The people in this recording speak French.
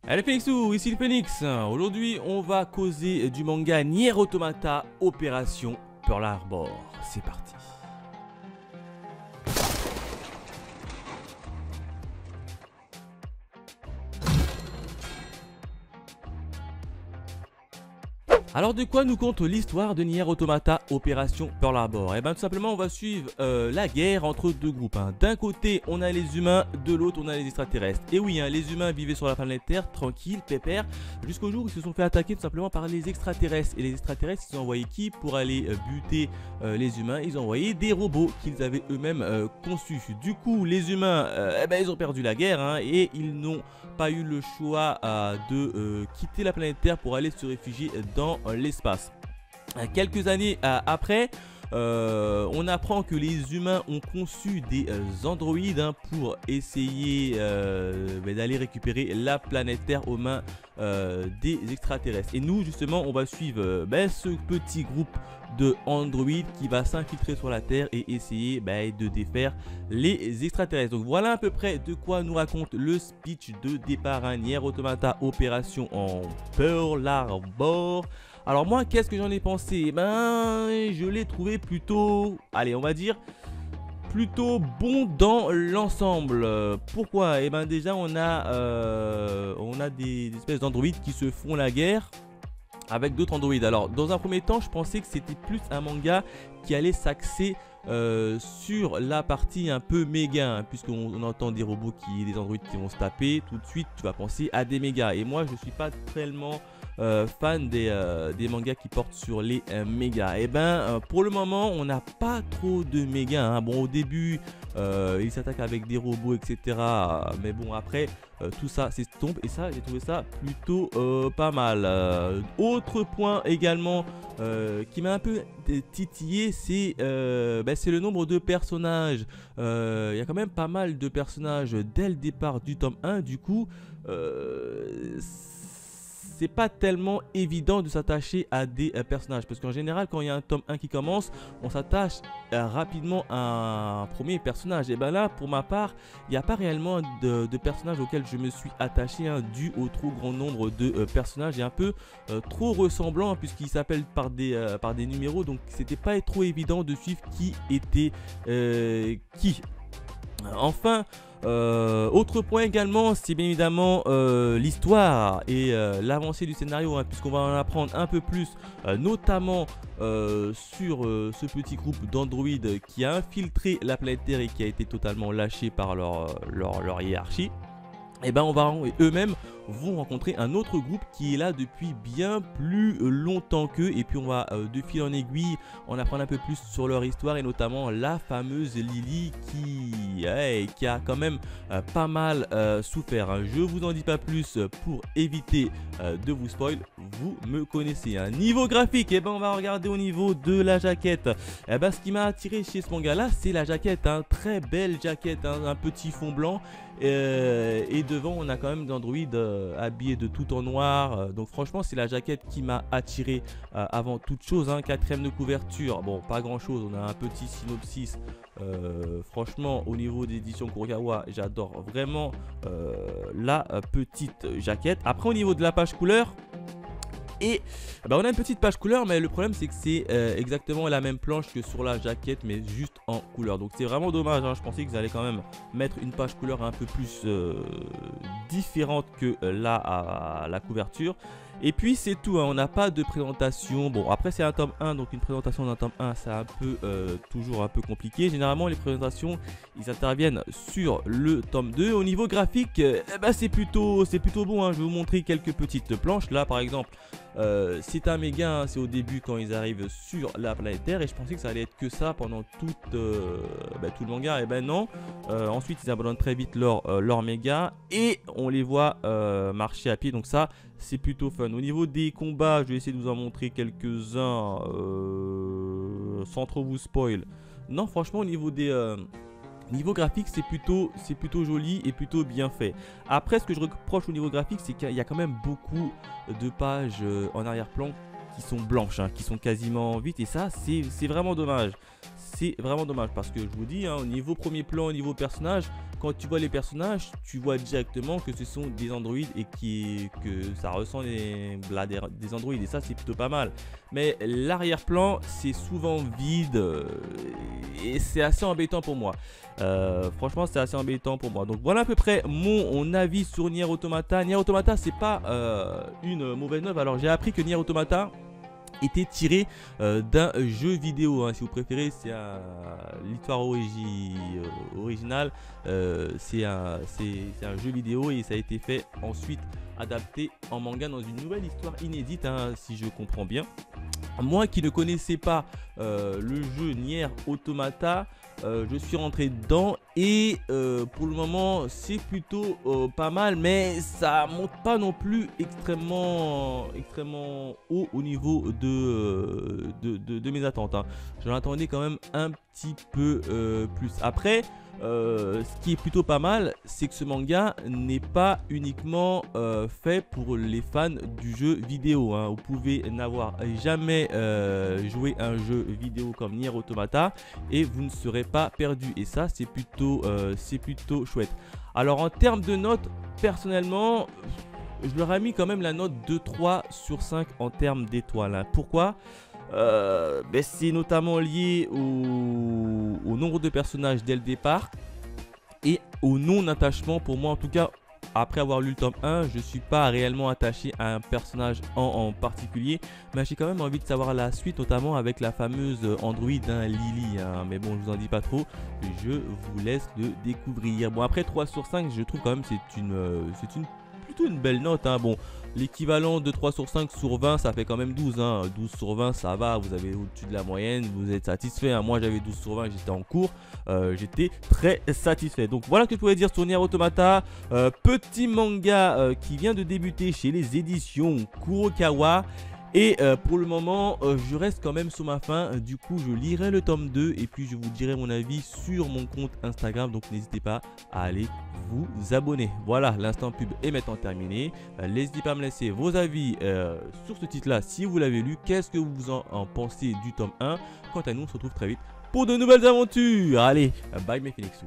Allez Phoenixou, ici le Phoenix. Aujourd'hui, on va causer du manga Nier Automata Opération Pearl Harbor. C'est parti. Alors de quoi nous compte l'histoire de Nier Automata Opération Pearl Harbor? Eh bien tout simplement on va suivre la guerre entre deux groupes. D'un côté on a les humains, de l'autre on a les extraterrestres. Et oui, les humains vivaient sur la planète Terre, tranquille, pépère, jusqu'au jour où ils se sont fait attaquer tout simplement par les extraterrestres. Et les extraterrestres ils ont envoyé qui pour aller buter les humains? Ils ont envoyé des robots qu'ils avaient eux-mêmes conçus. Du coup les humains, ils ont perdu la guerre et ils n'ont pas eu le choix de quitter la planète Terre pour aller se réfugier dans l'espace. Quelques années après, on apprend que les humains ont conçu des androïdes pour essayer d'aller récupérer la planète Terre aux mains des extraterrestres. Et nous justement on va suivre ce petit groupe de androïdes qui va s'infiltrer sur la Terre et essayer de défaire les extraterrestres. Donc voilà à peu près de quoi nous raconte le speech de départ, Nier Automata Opération en Pearl Harbor. Alors moi, qu'est-ce que j'en ai pensé? Je l'ai trouvé plutôt, allez, on va dire, plutôt bon dans l'ensemble. Pourquoi? Déjà, on a des espèces d'androïdes qui se font la guerre avec d'autres androïdes. Alors, dans un premier temps, je pensais que c'était plus un manga qui allait s'axer sur la partie un peu méga, puisqu'on entend des robots des androïdes qui vont se taper. Tout de suite, tu vas penser à des mégas. Et moi, je suis pas tellement fan des mangas qui portent sur les mégas. Pour le moment on n'a pas trop de mégas. Bon, au début ils s'attaquent avec des robots etc, mais bon après tout ça s'estompe et ça j'ai trouvé ça plutôt pas mal. Autre point également qui m'a un peu titillé, c'est le nombre de personnages. Il y a quand même pas mal de personnages dès le départ du tome 1. Du coup c'est pas tellement évident de s'attacher à des personnages, parce qu'en général quand il y a un tome 1 qui commence, on s'attache rapidement à un premier personnage. Et là pour ma part il n'y a pas réellement de personnages auxquels je me suis attaché dû au trop grand nombre de personnages et un peu trop ressemblants, puisqu'ils s'appellent par des numéros, donc c'était pas trop évident de suivre qui était qui. Enfin, autre point également, c'est bien évidemment l'histoire et l'avancée du scénario, puisqu'on va en apprendre un peu plus, notamment sur ce petit groupe d'androïdes qui a infiltré la planète Terre et qui a été totalement lâché par leur hiérarchie. Eux-mêmes vont rencontrer un autre groupe qui est là depuis bien plus longtemps qu'eux, et puis on va de fil en aiguille en apprendre un peu plus sur leur histoire, et notamment la fameuse Lily qui a quand même pas mal souffert. Je vous en dis pas plus pour éviter de vous spoil, vous me connaissez. Niveau graphique, on va regarder au niveau de la jaquette. Ce qui m'a attiré chez ce manga là, c'est la jaquette, très belle jaquette, un petit fond blanc. Et devant on a quand même d'Android habillé de tout en noir, donc franchement c'est la jaquette qui m'a attiré avant toute chose. 4ème de couverture, bon pas grand chose, on a un petit synopsis. Franchement au niveau d'édition Kurokawa, j'adore vraiment la petite jaquette. Après au niveau de la page couleur, et on a une petite page couleur, mais le problème c'est que c'est exactement la même planche que sur la jaquette, mais juste en couleur. Donc c'est vraiment dommage, je pensais qu'ils allaient quand même mettre une page couleur un peu plus différente que là à la couverture. Et puis c'est tout, on n'a pas de présentation. Bon après c'est un tome 1, donc une présentation d'un tome 1 c'est un peu toujours un peu compliqué. Généralement les présentations ils interviennent sur le tome 2. Au niveau graphique, c'est plutôt bon. Je vais vous montrer quelques petites planches. Là par exemple c'est un méga, c'est au début quand ils arrivent sur la planète Terre, et je pensais que ça allait être que ça pendant tout le manga. Non, ensuite ils abandonnent très vite leur méga et on les voit marcher à pied, donc ça c'est plutôt fun. Au niveau des combats, je vais essayer de vous en montrer quelques-uns sans trop vous spoil. Non franchement au niveau des niveau graphique c'est plutôt joli et plutôt bien fait. Après ce que je reproche au niveau graphique, c'est qu'il y a quand même beaucoup de pages en arrière-plan qui sont blanches, qui sont quasiment vides, et ça c'est vraiment dommage. C'est vraiment dommage parce que je vous dis, au niveau premier plan, au niveau personnage, quand tu vois les personnages, tu vois directement que ce sont des androïdes et que ça ressemble des androïdes, et ça c'est plutôt pas mal. Mais l'arrière-plan c'est souvent vide et c'est assez embêtant pour moi. Franchement c'est assez embêtant pour moi. Donc voilà à peu près mon avis sur Nier Automata. Nier Automata c'est pas une mauvaise note. Alors j'ai appris que Nier Automata était tiré d'un jeu vidéo, hein, si vous préférez. C'est l'histoire originale, c'est un jeu vidéo et ça a été fait ensuite adapté en manga dans une nouvelle histoire inédite, hein, si je comprends bien. Moi qui ne connaissais pas le jeu Nier Automata, je suis rentré dedans et pour le moment c'est plutôt pas mal, mais ça monte pas non plus extrêmement haut au niveau de mes attentes, hein. J'en attendais quand même un petit peu plus. Après, ce qui est plutôt pas mal, c'est que ce manga n'est pas uniquement fait pour les fans du jeu vidéo, hein. Vous pouvez n'avoir jamais joué un jeu vidéo comme Nier Automata et vous ne serez pas perdu. Et ça, c'est plutôt chouette. Alors en termes de notes, personnellement, je leur ai mis quand même la note de 3 sur 5 en termes d'étoiles, hein. Pourquoi? C'est notamment lié au nombre de personnages dès le départ et au non-attachement. Pour moi en tout cas, après avoir lu le tome 1, je suis pas réellement attaché à un personnage en particulier, mais j'ai quand même envie de savoir la suite, notamment avec la fameuse androïde, hein, Lily, hein. Mais bon, je vous en dis pas trop, je vous laisse le découvrir. Bon, après 3 sur 5, je trouve quand même plutôt une belle note, hein. Bon, l'équivalent de 3 sur 5 sur 20, ça fait quand même 12, hein. 12 sur 20, ça va, vous avez au-dessus de la moyenne, vous êtes satisfait, hein. Moi, j'avais 12 sur 20, j'étais en cours, j'étais très satisfait. Donc, voilà ce que je pouvais dire sur Nier Automata. Petit manga qui vient de débuter chez les éditions Kurokawa. Et pour le moment, je reste quand même sur ma faim. Du coup, je lirai le tome 2 et puis je vous dirai mon avis sur mon compte Instagram. Donc, n'hésitez pas à aller vous abonner. Voilà, l'instant pub est maintenant terminé. N'hésitez pas à me laisser vos avis sur ce titre-là si vous l'avez lu. Qu'est-ce que vous en pensez du tome 1? Quant à nous, on se retrouve très vite pour de nouvelles aventures. Allez, bye mes Phoenixous.